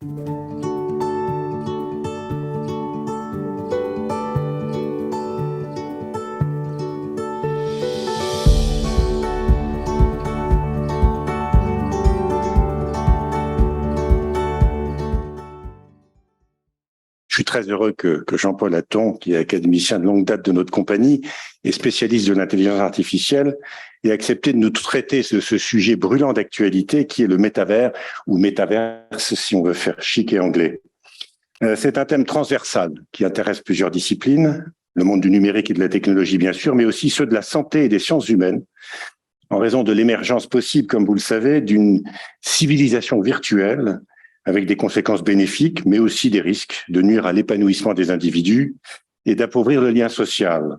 Je suis très heureux que Jean-Paul Hatton, qui est académicien de longue date de notre compagnie et spécialiste de l'intelligence artificielle, ait accepté de nous traiter de ce sujet brûlant d'actualité qui est le métavers, ou métaverse si on veut faire chic et anglais. C'est un thème transversal qui intéresse plusieurs disciplines, le monde du numérique et de la technologie bien sûr, mais aussi ceux de la santé et des sciences humaines, en raison de l'émergence possible, comme vous le savez, d'une civilisation virtuelle avec des conséquences bénéfiques, mais aussi des risques de nuire à l'épanouissement des individus et d'appauvrir le lien social.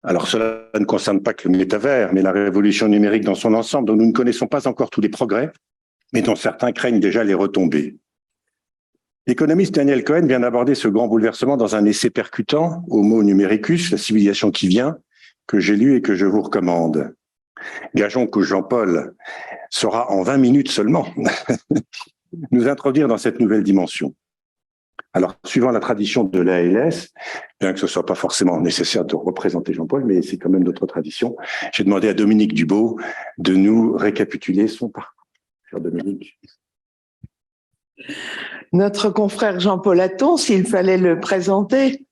Alors cela ne concerne pas que le métavers, mais la révolution numérique dans son ensemble, dont nous ne connaissons pas encore tous les progrès, mais dont certains craignent déjà les retombées. L'économiste Daniel Cohen vient d'aborder ce grand bouleversement dans un essai percutant, Homo numericus, la civilisation qui vient, que j'ai lu et que je vous recommande. Gageons que Jean-Paul saura en 20 minutes seulement nous introduire dans cette nouvelle dimension. Alors, suivant la tradition de l'ALS, bien que ce ne soit pas forcément nécessaire de représenter Jean-Paul, mais c'est quand même notre tradition, j'ai demandé à Dominique Dubaud de nous récapituler son parcours. Cher Dominique. Notre confrère Jean-Paul Hatton, s'il fallait le présenter,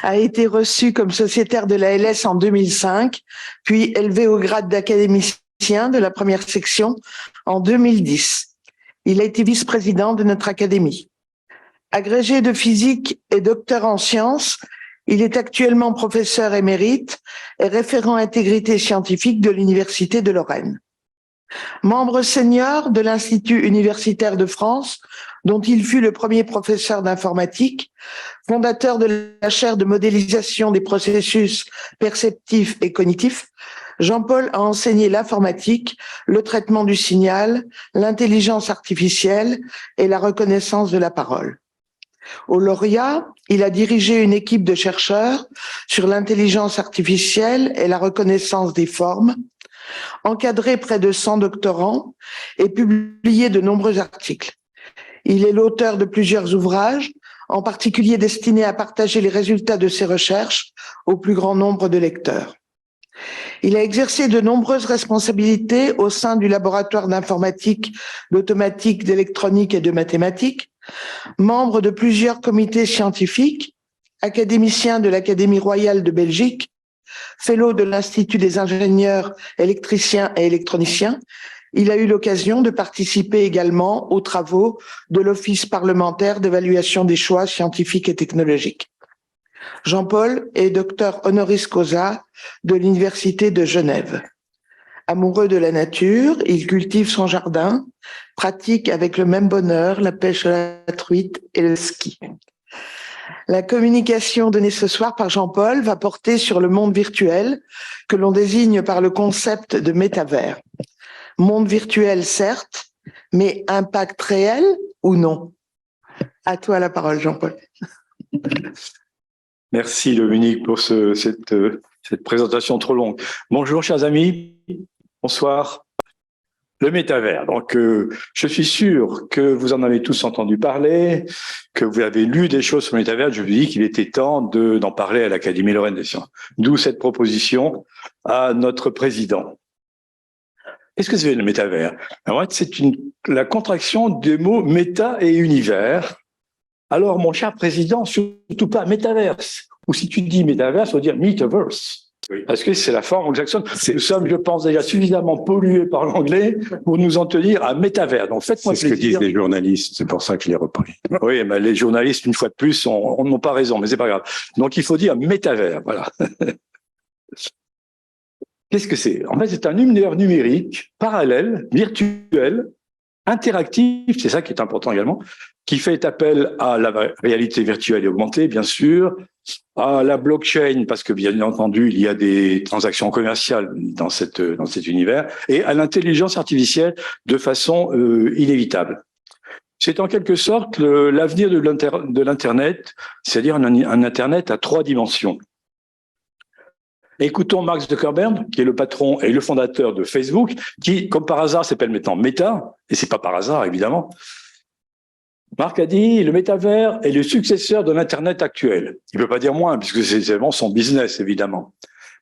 a été reçu comme sociétaire de l'ALS en 2005, puis élevé au grade d'académicien de la première section en 2010. Il a été vice-président de notre académie. Agrégé de physique et docteur en sciences, il est actuellement professeur émérite et référent intégrité scientifique de l'Université de Lorraine. Membre senior de l'Institut universitaire de France, dont il fut le premier professeur d'informatique, fondateur de la chaire de modélisation des processus perceptifs et cognitifs, Jean-Paul a enseigné l'informatique, le traitement du signal, l'intelligence artificielle et la reconnaissance de la parole. Au lauréat, il a dirigé une équipe de chercheurs sur l'intelligence artificielle et la reconnaissance des formes, encadré près de 100 doctorants et publié de nombreux articles. Il est l'auteur de plusieurs ouvrages, en particulier destinés à partager les résultats de ses recherches au plus grand nombre de lecteurs. Il a exercé de nombreuses responsabilités au sein du laboratoire d'informatique, d'automatique, d'électronique et de mathématiques, membre de plusieurs comités scientifiques, académicien de l'Académie royale de Belgique, fellow de l'Institut des ingénieurs électriciens et électroniciens. Il a eu l'occasion de participer également aux travaux de l'Office parlementaire d'évaluation des choix scientifiques et technologiques. Jean-Paul est docteur honoris causa de l'Université de Genève. Amoureux de la nature, il cultive son jardin, pratique avec le même bonheur la pêche à la truite et le ski. La communication donnée ce soir par Jean-Paul va porter sur le monde virtuel que l'on désigne par le concept de métavers. Monde virtuel, certes, mais impact réel ou non? À toi la parole, Jean-Paul. Merci Dominique pour cette présentation trop longue. Bonjour chers amis, bonsoir. Le métavers, donc je suis sûr que vous en avez tous entendu parler, que vous avez lu des choses sur le métavers. Je vous dis qu'il était temps d'en parler à l'Académie Lorraine des Sciences. D'où cette proposition à notre président. Qu'est-ce que c'est le métavers? Alors, c'est la contraction des mots méta et univers. Alors, mon cher président, surtout pas métaverse. Ou si tu dis métaverse, il faut dire metaverse. Oui. Parce que c'est la forme anglo-saxonne. Nous sommes, je pense, déjà suffisamment pollués par l'anglais pour nous en tenir à métavers. Donc, faites-moi plaisir. C'est ce que disent les journalistes. C'est pour ça que je l'ai repris. Oui, mais les journalistes, une fois de plus, n'ont pas raison, mais c'est pas grave. Donc, il faut dire métavers. Voilà. Qu'est-ce que c'est? En fait, c'est un univers numérique, parallèle, virtuel, interactif, c'est ça qui est important également, qui fait appel à la réalité virtuelle et augmentée, bien sûr, à la blockchain, parce que bien entendu, il y a des transactions commerciales dans cet univers, et à l'intelligence artificielle de façon inévitable. C'est en quelque sorte l'avenir de l'Internet, c'est-à-dire un Internet à 3 dimensions. Écoutons Mark Zuckerberg, qui est le patron et le fondateur de Facebook, qui, comme par hasard, s'appelle maintenant Meta, et c'est pas par hasard, évidemment. Marc a dit, le métavers est le successeur de l'Internet actuel. Il ne peut pas dire moins, puisque c'est vraiment son business, évidemment.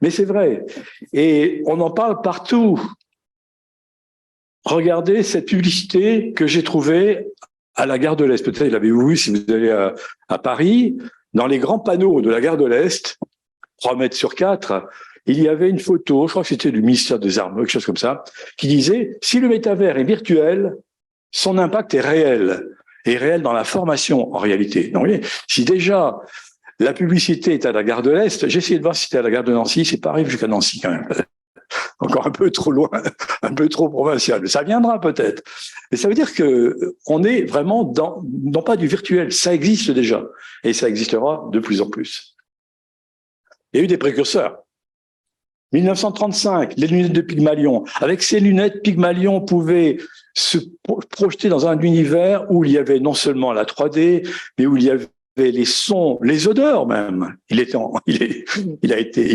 Mais c'est vrai. Et on en parle partout. Regardez cette publicité que j'ai trouvée à la gare de l'Est. Peut-être l'avez-vous vu si vous allez à Paris. Dans les grands panneaux de la gare de l'Est, 3 mètres sur 4, il y avait une photo, je crois que c'était du ministère des Armées, quelque chose comme ça, qui disait « Si le métavers est virtuel, son impact est réel. » Et réel dans la formation, en réalité. Donc, vous voyez, si déjà la publicité est à la gare de l'Est, j'ai essayé de voir si c'était à la gare de Nancy, c'est pas arrivé jusqu'à Nancy quand même. Encore un peu trop loin, un peu trop provincial. Mais ça viendra peut-être. Mais ça veut dire que on est vraiment dans, non pas du virtuel, ça existe déjà. Et ça existera de plus en plus. Il y a eu des précurseurs. 1935, les lunettes de Pygmalion. Avec ces lunettes, Pygmalion pouvait se projeter dans un univers où il y avait non seulement la 3D, mais où il y avait les sons, les odeurs même. Il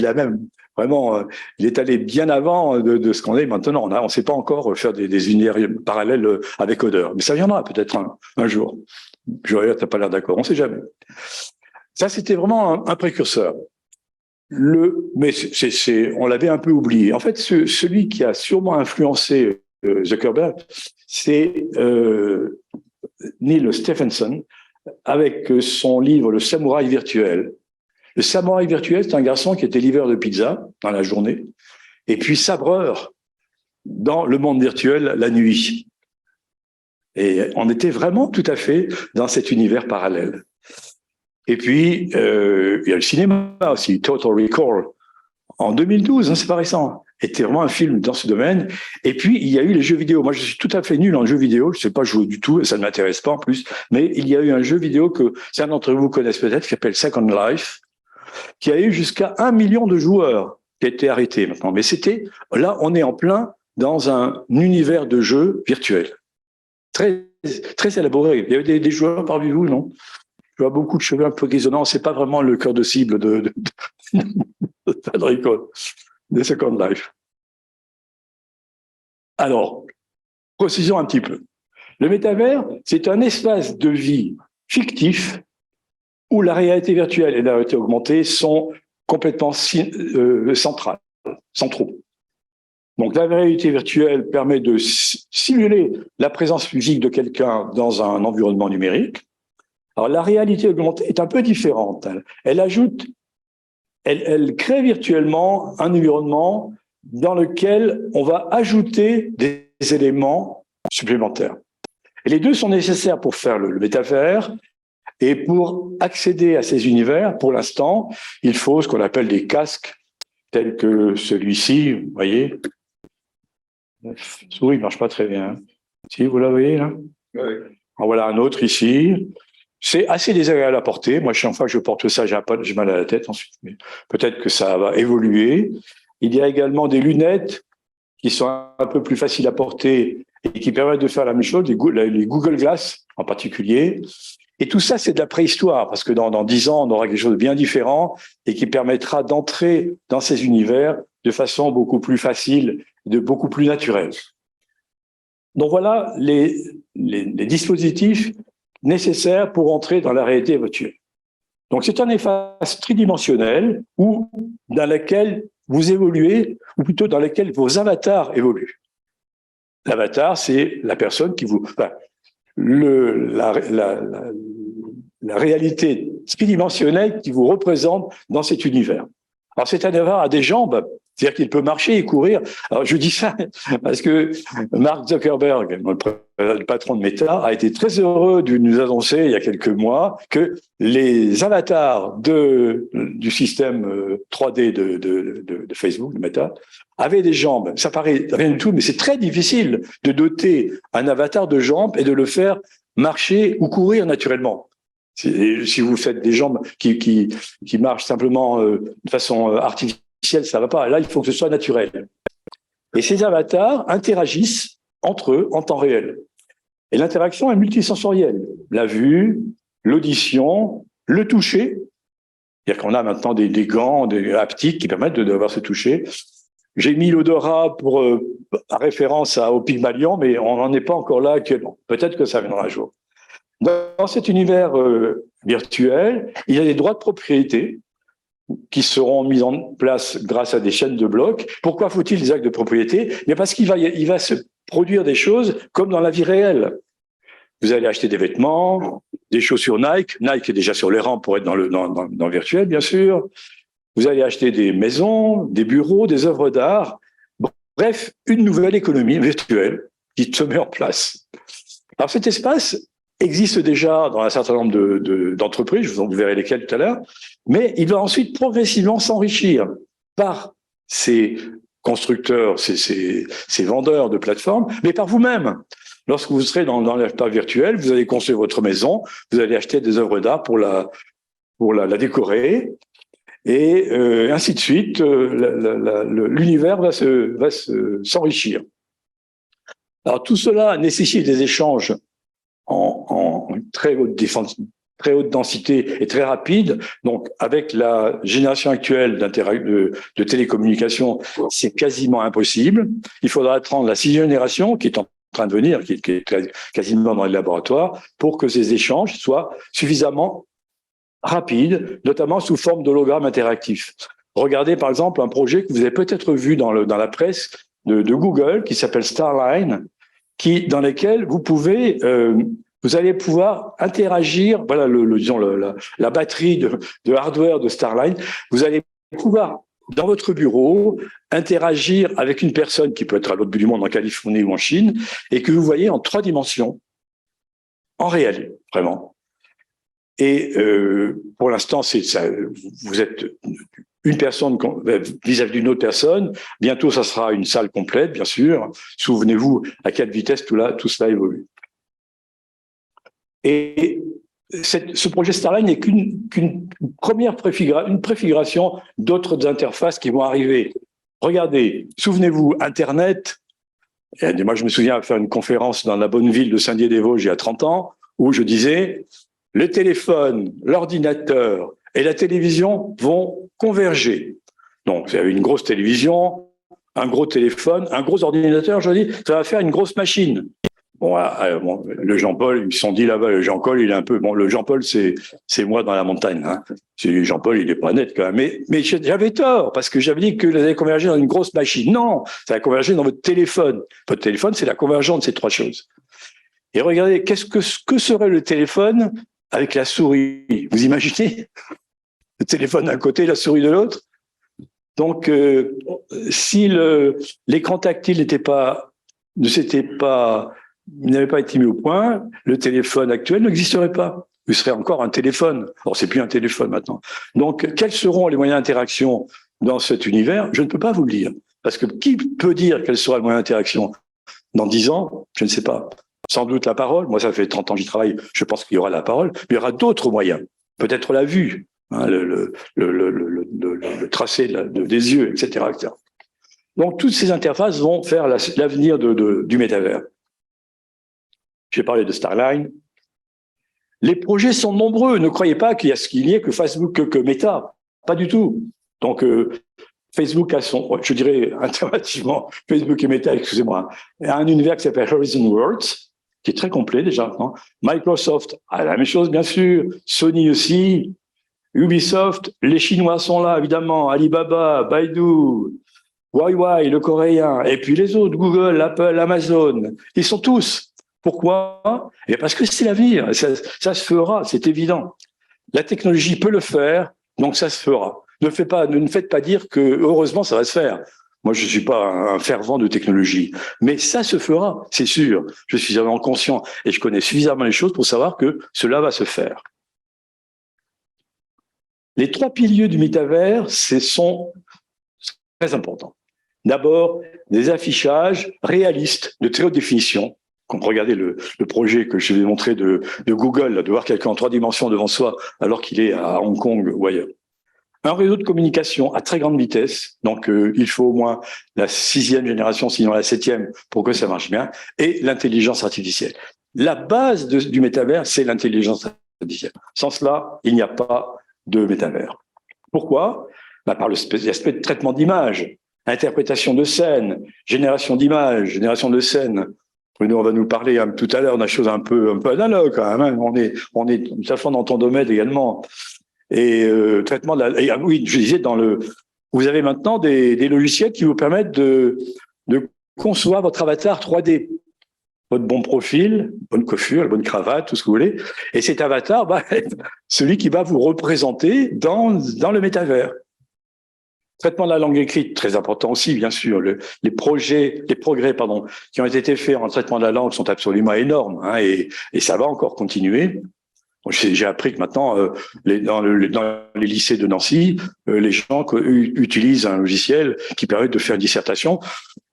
a même vraiment, il est allé bien avant de ce qu'on est maintenant. On ne sait pas encore faire des univers parallèles avec odeur, mais ça viendra peut-être un jour. J'aurais t'as pas l'air d'accord, on ne sait jamais. Ça, c'était vraiment un précurseur. Mais on l'avait un peu oublié. En fait, celui qui a sûrement influencé Zuckerberg, c'est Neil Stephenson, avec son livre Le Samouraï virtuel. Le Samouraï virtuel, c'est un garçon qui était livreur de pizza dans la journée, et puis sabreur dans le monde virtuel la nuit. Et on était vraiment tout à fait dans cet univers parallèle. Et puis, il y a le cinéma aussi, Total Recall, en 2012, hein, c'est pas récent. Était vraiment un film dans ce domaine. Et puis, il y a eu les jeux vidéo. Moi, je suis tout à fait nul en jeux vidéo. Je sais pas jouer du tout et ça ne m'intéresse pas en plus. Mais il y a eu un jeu vidéo que certains d'entre vous connaissent peut-être, qui s'appelle Second Life, qui a eu jusqu'à 1 million de joueurs qui a été arrêté maintenant. Mais là, on est en plein dans un univers de jeux virtuels. Très, très élaboré. Il y avait des joueurs parmi vous, non? Je vois beaucoup de cheveux un peu grisonnants. C'est pas vraiment le cœur de cible de Federico, de Second Life. Alors, précisons un petit peu. Le métavers, c'est un espace de vie fictif où la réalité virtuelle et la réalité augmentée sont complètement centraux. Donc, la réalité virtuelle permet de simuler la présence physique de quelqu'un dans un environnement numérique. Alors, la réalité augmentée est un peu différente. Elle crée virtuellement un environnement dans lequel on va ajouter des éléments supplémentaires. Et les deux sont nécessaires pour faire le métavers. Et pour accéder à ces univers, pour l'instant, il faut ce qu'on appelle des casques, tels que celui-ci, vous voyez. La souris ne marche pas très bien. Si, vous la voyez là? Oui. En voilà un autre ici. C'est assez désagréable à porter. Moi, chaque fois que je porte ça, j'ai mal à la tête ensuite. Mais peut-être que ça va évoluer. Il y a également des lunettes qui sont un peu plus faciles à porter et qui permettent de faire la même chose, les Google Glass en particulier. Et tout ça, c'est de la préhistoire, parce que dans 10 ans, on aura quelque chose de bien différent et qui permettra d'entrer dans ces univers de façon beaucoup plus facile, beaucoup plus naturelle. Donc voilà les dispositifs nécessaires pour entrer dans la réalité virtuelle. Donc c'est un espace tridimensionnel dans lequel vous évoluez, ou plutôt dans lequel vos avatars évoluent. L'avatar, c'est la personne qui vous... Enfin, la réalité tridimensionnelle qui vous représente dans cet univers. Alors cet avatar a des jambes, c'est-à-dire qu'il peut marcher et courir. Alors je dis ça parce que Mark Zuckerberg, le patron de Meta, a été très heureux de nous annoncer il y a quelques mois que les avatars du système 3D de Facebook, de Meta, avaient des jambes. Ça paraît rien du tout, mais c'est très difficile de doter un avatar de jambes et de le faire marcher ou courir naturellement. Si vous faites des jambes qui marchent simplement de façon artificielle, ça va pas. Là, il faut que ce soit naturel. Et ces avatars interagissent entre eux en temps réel. Et l'interaction est multisensorielle. La vue, l'audition, le toucher. C'est-à-dire qu'on a maintenant des gants, des haptiques qui permettent d'avoir ce toucher. J'ai mis l'odorat pour référence au Pygmalion, mais on n'en est pas encore là actuellement. Peut-être que ça viendra un jour. Dans cet univers virtuel, il y a des droits de propriété qui seront mis en place grâce à des chaînes de blocs. Pourquoi faut-il des actes de propriété? Mais parce qu'il va se produire des choses comme dans la vie réelle. Vous allez acheter des vêtements, des chaussures Nike. Nike est déjà sur les rangs pour être dans le virtuel, bien sûr. Vous allez acheter des maisons, des bureaux, des œuvres d'art. Bref, une nouvelle économie virtuelle qui se met en place. Alors cet espace existe déjà dans un certain nombre d'entreprises, vous verrez lesquelles tout à l'heure, mais il va ensuite progressivement s'enrichir par ces constructeurs, ces vendeurs de plateformes, mais par vous-même. Lorsque vous serez dans l'espace virtuel, vous allez construire votre maison, vous allez acheter des œuvres d'art pour la décorer, et ainsi de suite, l'univers va s'enrichir. Alors tout cela nécessite des échanges en très haute densité et très rapide. Donc, avec la génération actuelle de télécommunications, c'est quasiment impossible. Il faudra attendre la 6e génération qui est en train de venir, qui est quasiment dans les laboratoires, pour que ces échanges soient suffisamment rapides, notamment sous forme d'hologrammes interactifs. Regardez par exemple un projet que vous avez peut-être vu dans la presse de Google qui s'appelle Starline, dans lesquels vous allez pouvoir interagir. Voilà, disons la batterie de hardware de Starline. Vous allez pouvoir, dans votre bureau, interagir avec une personne qui peut être à l'autre bout du monde, en Californie ou en Chine, et que vous voyez en 3 dimensions, en réel, vraiment. Et pour l'instant, vous êtes une personne vis-à-vis d'une autre personne. Bientôt, ça sera une salle complète, bien sûr. Souvenez-vous à quelle vitesse tout cela évolue. Et ce projet Starline n'est qu'une première préfiguration d'autres interfaces qui vont arriver. Regardez, souvenez-vous, Internet. Moi, je me souviens faire une conférence dans la bonne ville de Saint-Dié-des-Vosges il y a 30 ans, où je disais le téléphone, l'ordinateur et la télévision vont converger. Donc, vous avez une grosse télévision, un gros téléphone, un gros ordinateur, je dis, ça va faire une grosse machine. Bon, le Jean-Paul, ils se sont dit là-bas, le Jean-Paul, il est un peu... Bon, le Jean-Paul, c'est moi dans la montagne. Hein. Jean-Paul, il est pas net quand même. Mais j'avais tort, parce que j'avais dit que vous allez converger dans une grosse machine. Non, ça va converger dans votre téléphone. Votre téléphone, c'est la convergence de ces 3 choses. Et regardez, que serait le téléphone avec la souris? Vous imaginez? Le téléphone d'un côté, la souris de l'autre. Donc, si l'écran tactile n'avait pas été mis au point, le téléphone actuel n'existerait pas. Il serait encore un téléphone. Alors, c'est plus un téléphone maintenant. Donc, quels seront les moyens d'interaction dans cet univers? Je ne peux pas vous le dire. Parce que qui peut dire quel sera le moyen d'interaction? Dans 10 ans, je ne sais pas. Sans doute la parole. Moi, ça fait 30 ans que j'y travaille. Je pense qu'il y aura la parole. Mais il y aura d'autres moyens. Peut-être la vue, hein, le tracé des yeux, etc., etc. Donc, toutes ces interfaces vont faire l'avenir du métavers. J'ai parlé de Starline. Les projets sont nombreux. Ne croyez pas qu'il n'y ait que Facebook, que Meta. Pas du tout. Donc, Facebook a je dirais alternativement, Facebook et Meta, excusez-moi, a un univers qui s'appelle Horizon Worlds, qui est très complet déjà maintenant. Microsoft a la même chose, bien sûr. Sony aussi. Ubisoft, les Chinois sont là, évidemment. Alibaba, Baidu, Huawei, le coréen, et puis les autres, Google, Apple, Amazon. Ils sont tous. Pourquoi? Eh parce que c'est l'avenir. Ça se fera, c'est évident. La technologie peut le faire, donc ça se fera. Ne faites pas dire que, heureusement, ça va se faire. Moi, je ne suis pas un fervent de technologie. Mais ça se fera, c'est sûr. Je suis suffisamment conscient et je connais suffisamment les choses pour savoir que cela va se faire. Les 3 piliers du métavers, sont très importants. D'abord, des affichages réalistes de très haute définition. Quand vous regardez le projet que je vais montrer de Google, là, de voir quelqu'un en 3 dimensions devant soi alors qu'il est à Hong Kong ou ailleurs. Un réseau de communication à très grande vitesse, donc il faut au moins la 6e génération, sinon la 7e, pour que ça marche bien, et l'intelligence artificielle. La base du métavers, c'est l'intelligence artificielle. Sans cela, il n'y a pas de métavers. Pourquoi? Par l'aspect de traitement d'images, interprétation de scènes, génération d'images, génération de scènes, Bruno, on va nous parler tout à l'heure d'une chose un peu analogue quand même. Hein. On est tout à fait dans ton domaine également. Et traitement de la. Et, oui, je disais vous avez maintenant des logiciels qui vous permettent de concevoir votre avatar 3D, votre bon profil, bonne coiffure, la bonne cravate, tout ce que vous voulez. Et cet avatar va être celui qui va vous représenter dans le métavers. Traitement de la langue écrite, très important aussi, bien sûr. Les progrès, qui ont été faits en traitement de la langue sont absolument énormes, hein, et ça va encore continuer. J'ai appris que maintenant, dans les lycées de Nancy, les gens utilisent un logiciel qui permet de faire une dissertation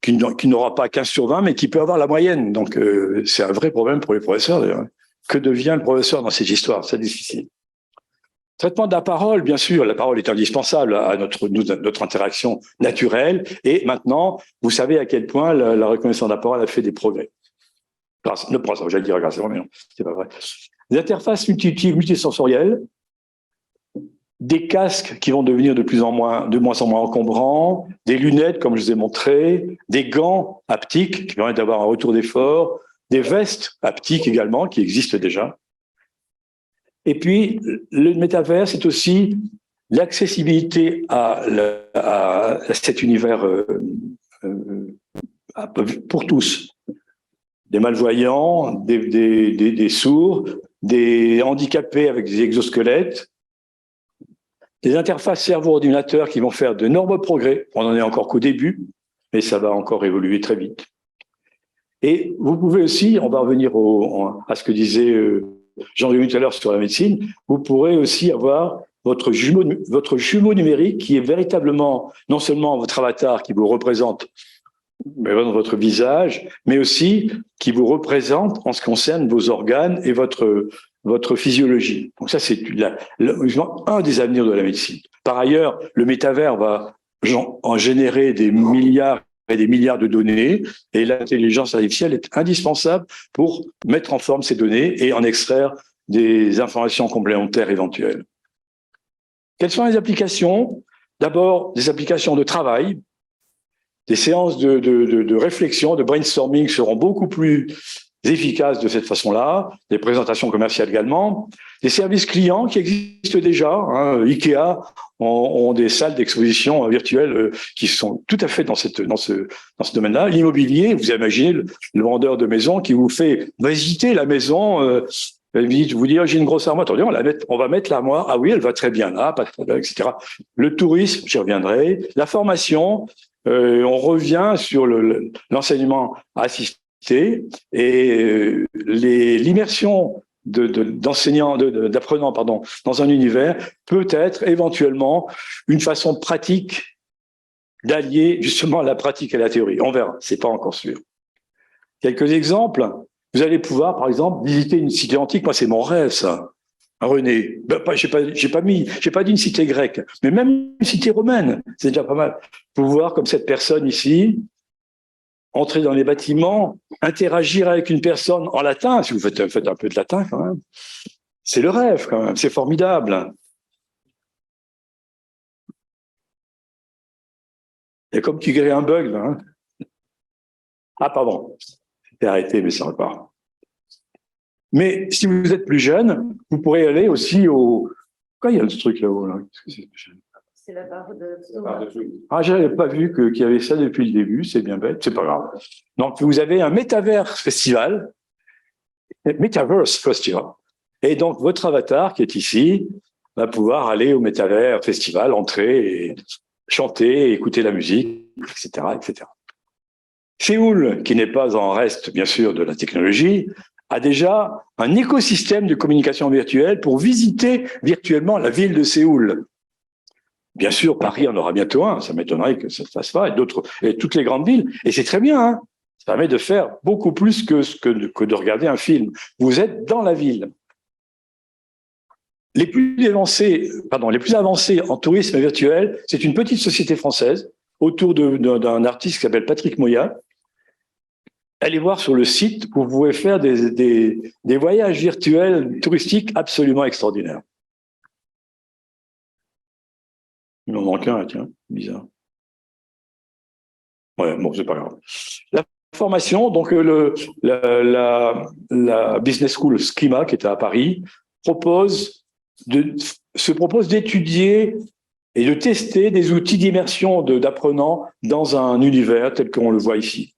qui n'aura pas 15 sur 20, mais qui peut avoir la moyenne. Donc, c'est un vrai problème pour les professeurs, d'ailleurs. Que devient le professeur dans cette histoire? C'est difficile. Traitement de la parole, bien sûr, la parole est indispensable à notre interaction naturelle. Et maintenant, vous savez à quel point la reconnaissance de la parole a fait des progrès. J'allais dire grâce, mais non, c'est pas vrai. Des interfaces multisensorielles, des casques qui vont devenir de moins en moins encombrants, des lunettes, comme je vous ai montré, des gants haptiques qui permettent d'avoir un retour d'effort, des vestes haptiques également qui existent déjà. Et puis, le métavers, c'est aussi l'accessibilité à cet univers pour tous. Des malvoyants, des sourds, des handicapés avec des exosquelettes, des interfaces cerveau-ordinateur qui vont faire d'énormes progrès. On n'en est encore qu'au début, mais ça va encore évoluer très vite. Et vous pouvez aussi, on va revenir à ce que disait Jean-Louis tout à l'heure sur la médecine, vous pourrez aussi avoir votre jumeau numérique qui est véritablement non seulement votre avatar qui vous représente votre visage, mais aussi qui vous représente en ce qui concerne vos organes et votre physiologie. Donc ça, c'est un des avenirs de la médecine. Par ailleurs, le métavers va en générer des milliards et des milliards de données, et l'intelligence artificielle est indispensable pour mettre en forme ces données et en extraire des informations complémentaires éventuelles. Quelles sont les applications? D'abord, des applications de travail. Des séances de réflexion, de brainstorming seront beaucoup plus efficaces de cette façon-là, des présentations commerciales également, des services clients qui existent déjà. Hein. Ikea ont des salles d'exposition virtuelles qui sont tout à fait dans ce domaine-là. L'immobilier, vous imaginez le vendeur de maison qui vous fait visiter la maison, vous dire j'ai une grosse armoire, attendez, on va mettre l'armoire, ah oui, elle va très bien là, etc. Le tourisme, j'y reviendrai. La formation, on revient sur l'enseignement assisté et l'immersion d'apprenants dans un univers peut être éventuellement une façon pratique d'allier justement la pratique et la théorie. On verra, c'est pas encore sûr. Quelques exemples. Vous allez pouvoir, par exemple, visiter une cité antique. Moi, c'est mon rêve, ça. René, j'ai pas dit une cité grecque, mais même une cité romaine, c'est déjà pas mal. Pouvoir, comme cette personne ici, entrer dans les bâtiments, interagir avec une personne en latin, si vous faites un peu de latin quand même, c'est le rêve quand même, c'est formidable. Il y a comme qui crée un bug là. Hein. Ah pardon, c'était arrêté, mais ça repart. Mais si vous êtes plus jeune, vous pourrez aller aussi au... Quoi, il y a ce truc là-haut là. C'est la barre de... Ah, j'avais pas vu qu'il y avait ça depuis le début, c'est bien bête, c'est pas grave. Donc, vous avez un Metaverse Festival, Metaverse Festival. Et donc, votre avatar qui est ici va pouvoir aller au Metaverse Festival, entrer et chanter, écouter la musique, etc., etc. Séoul, qui n'est pas en reste, bien sûr, de la technologie, a déjà un écosystème de communication virtuelle pour visiter virtuellement la ville de Séoul. Bien sûr, Paris en aura bientôt un, ça m'étonnerait que ça ne se fasse pas, et toutes les grandes villes, et c'est très bien, hein. Ça permet de faire beaucoup plus que de regarder un film. Vous êtes dans la ville. Les plus avancés en tourisme virtuel, c'est une petite société française autour d'un artiste qui s'appelle Patrick Moya. Allez voir sur le site, vous pouvez faire des voyages virtuels touristiques absolument extraordinaires. Il m'en manque un, tiens, bizarre. Ouais, bon, c'est pas grave. La formation, donc la Business School Schema, qui était à Paris, se propose d'étudier et de tester des outils d'immersion d'apprenants dans un univers tel qu'on le voit ici.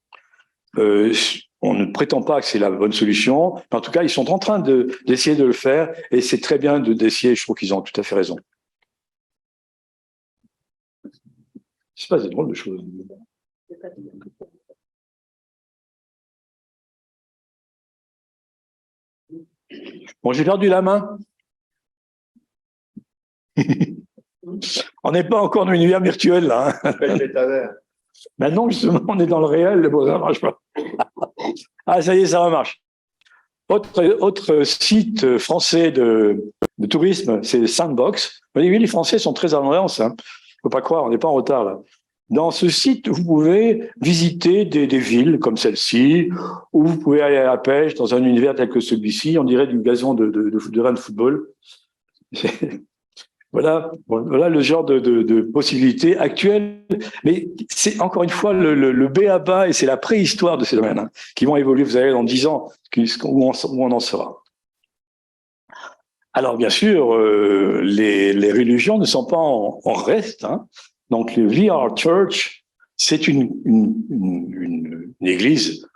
On ne prétend pas que c'est la bonne solution, mais en tout cas, ils sont en train d'essayer de le faire, et c'est très bien d'essayer, je trouve qu'ils ont tout à fait raison. Je sais pas, c'est drôle de choses. Bon, j'ai perdu la main. On n'est pas encore dans l'univers virtuel, là. Hein. Maintenant, justement, on est dans le réel, bon, ça ne marche pas. Ah, ça y est, ça remarche. Autre site français de tourisme, c'est Sandbox. Oui, les Français sont très en avance. Hein. Faut pas croire, on n'est pas en retard, là. Dans ce site, vous pouvez visiter des villes comme celle-ci, ou vous pouvez aller à la pêche dans un univers tel que celui-ci, on dirait du gazon de terrain de football. Voilà le genre de possibilités actuelles. Mais c'est encore une fois le b.a.-ba, et c'est la préhistoire de ces domaines hein, qui vont évoluer, vous allez dans 10 ans, où on en sera. Alors bien sûr, les religions ne sont pas en reste. Hein. Donc le VR Church, c'est une église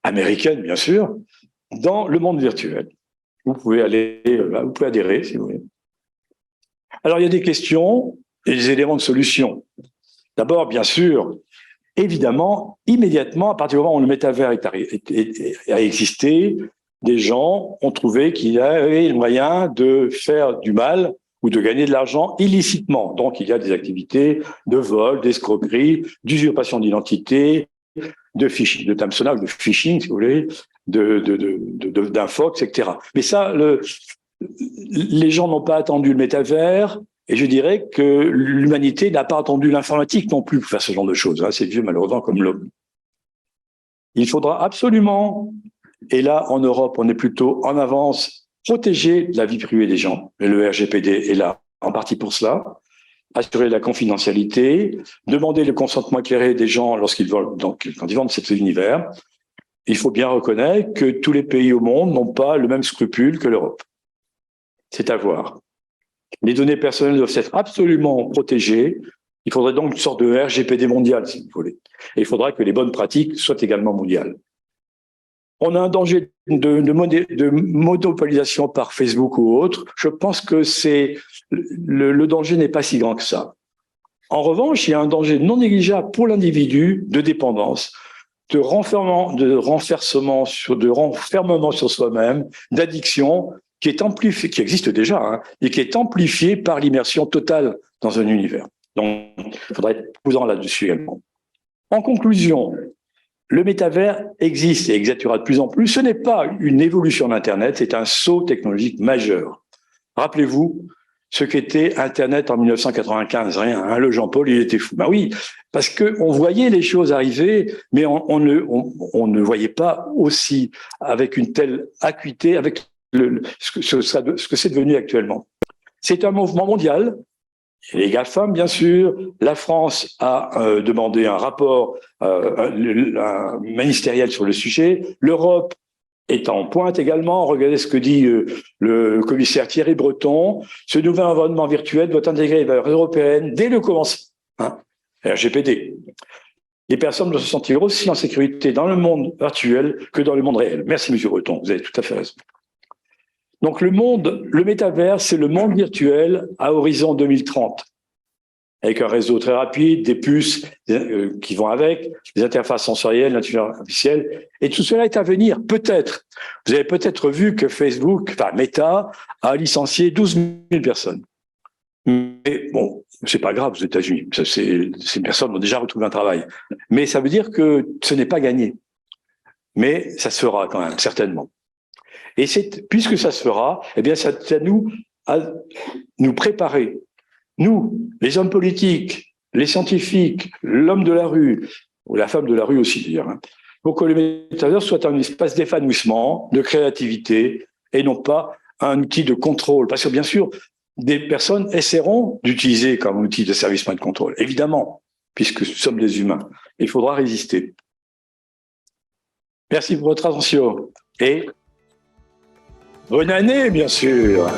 américaine, bien sûr, dans le monde virtuel. Vous pouvez adhérer si vous voulez. Alors, il y a des questions et des éléments de solution. D'abord, bien sûr, évidemment, immédiatement, à partir du moment où le métavers a existé, des gens ont trouvé qu'il y avait le moyen de faire du mal ou de gagner de l'argent illicitement. Donc, il y a des activités de vol, d'escroquerie, d'usurpation d'identité, de phishing, de hameçonnage, de phishing, si vous voulez, d'infox, etc. Mais ça, les gens n'ont pas attendu le métavers, et je dirais que l'humanité n'a pas attendu l'informatique non plus pour faire ce genre de choses. Hein. C'est vieux, malheureusement, comme l'homme. Il faudra absolument, et là, en Europe, on est plutôt en avance, protéger la vie privée des gens. Et le RGPD est là, en partie pour cela. Assurer la confidentialité, demander le consentement éclairé des gens quand ils vont dans cet univers. Il faut bien reconnaître que tous les pays au monde n'ont pas le même scrupule que l'Europe. C'est à voir. Les données personnelles doivent être absolument protégées. Il faudrait donc une sorte de RGPD mondial, si vous voulez. Et il faudra que les bonnes pratiques soient également mondiales. On a un danger de monopolisation par Facebook ou autre. Je pense que le danger n'est pas si grand que ça. En revanche, il y a un danger non négligeable pour l'individu de dépendance, de renfermement sur soi-même, d'addiction, qui existe déjà, hein, et qui est amplifié par l'immersion totale dans un univers. Donc, il faudrait être prudent là-dessus également. En conclusion, le métavers existe et existera de plus en plus. Ce n'est pas une évolution d'Internet, c'est un saut technologique majeur. Rappelez-vous ce qu'était Internet en 1995. Rien, hein, le Jean-Paul, il était fou. Ben oui, parce qu'on voyait les choses arriver, mais on ne voyait pas aussi avec une telle acuité, avec ce que c'est devenu actuellement. C'est un mouvement mondial. Les GAFAM, bien sûr. La France a demandé un rapport ministériel sur le sujet. L'Europe est en pointe également. Regardez ce que dit le commissaire Thierry Breton. Ce nouvel environnement virtuel doit intégrer les valeurs européennes dès le commencement. Hein, RGPD. Les personnes doivent se sentir aussi en sécurité dans le monde virtuel que dans le monde réel. Merci, monsieur Breton. Vous avez tout à fait raison. Donc le métavers, c'est le monde virtuel à horizon 2030, avec un réseau très rapide, des puces qui vont avec, des interfaces sensorielles, l'intelligence artificielle, et tout cela est à venir, peut-être. Vous avez peut-être vu que Facebook, Meta, a licencié 12 000 personnes. Mais bon, c'est pas grave aux États-Unis, ces personnes ont déjà retrouvé un travail. Mais ça veut dire que ce n'est pas gagné. Mais ça se fera quand même, certainement. Et puisque ça se fera, eh bien, c'est à nous préparer. Nous, les hommes politiques, les scientifiques, l'homme de la rue, ou la femme de la rue aussi, d'ailleurs, hein, pour que le métavers soit un espace d'épanouissement, de créativité, et non pas un outil de contrôle. Parce que, bien sûr, des personnes essaieront d'utiliser comme outil de service et de contrôle, évidemment, puisque nous sommes des humains. Il faudra résister. Merci pour votre attention et bonne année, bien sûr.